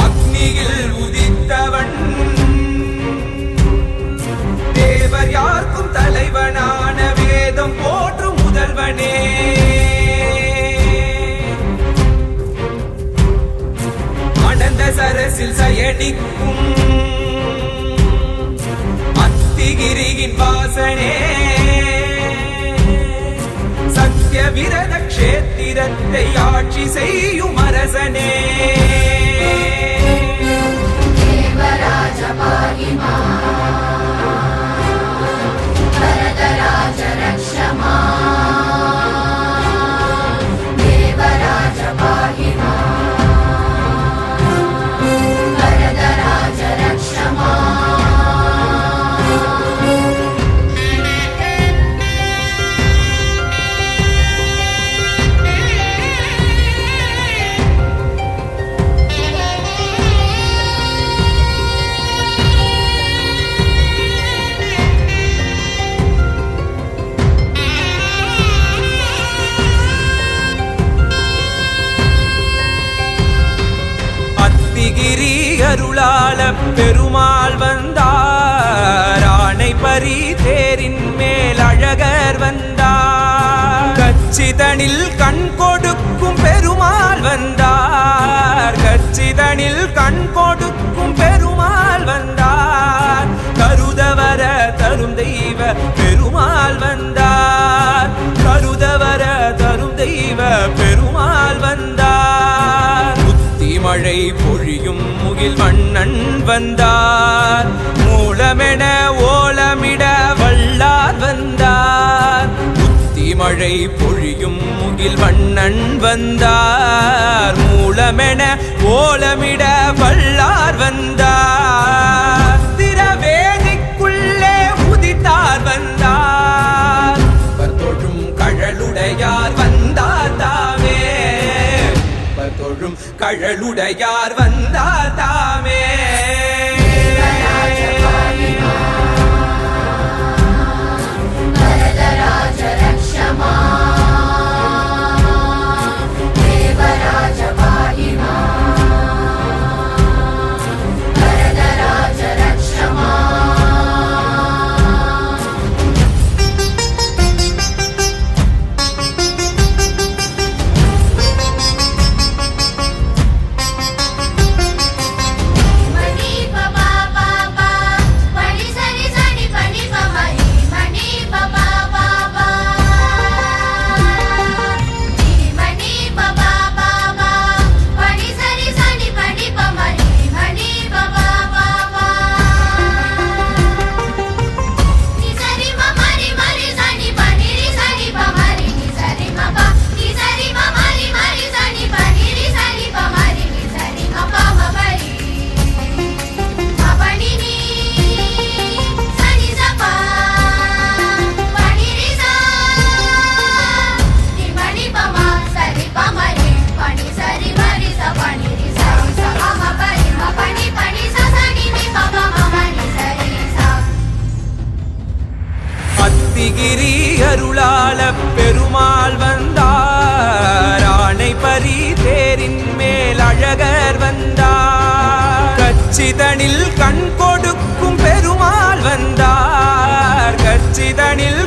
அக்னியில் உதித்தவன் தேவர் யாருக்கும் தலைவனான வேதம் போற்றும் முதல்வனே. அனந்த சரசில் சயனிக்கும் அத்திகிரியின் வாசனே. சத்திய விரத க்ஷேத்திரத்தை ஆட்சி செய்யும் அரசனே. தேவராஜ பாகிமா வரதராஜ ரக்ஷமா. தேவராஜ பாகிமா வரதராஜ ரக்ஷமா. அத்திகிரி அருளாள பெருமாள் வந்தார். ஆணை பரி தேரின் மேல் அழகர் வந்தார். கச்சிதனில் கண் கொடுக்கும் பெருமாள் வந்தார். கச்சிதனில் கண் கொடுக்கும் பெருமாள் வந்தார். கருதவர தரும் தெய்வ பெருமாள் வந்தார். கருதவர தரும் தெய்வ பெருமாள் வந்தார். மழை பொழியும் முகில் வண்ணன் வந்தார். மூலமென ஓலமிட வல்லார் வந்தார். புத்தி மழை பொழியும் முகில் வண்ணன் வந்தார். மூலமென ஓலமிட வல்லார் வந்தார். திரவேதிக்குள்ளே உதித்தார் வந்தார். தொழும் கழலுடையார் வந்தார் தாமே. தொழும் கழலுடையார் வந்தார் தாமே. வரதராஜ ரக்ஷமா. தேவராஜ பாகிமா வரதராஜ ரக்ஷமா. அத்திகிரி அருளாள பெருமாள் வந்தார். ஆணை பரி தேரின் மேல் அழகர் வந்தார். கச்சிதனில் கண் கொடுக்கும் பெருமாள் வந்தார். கச்சிதனில்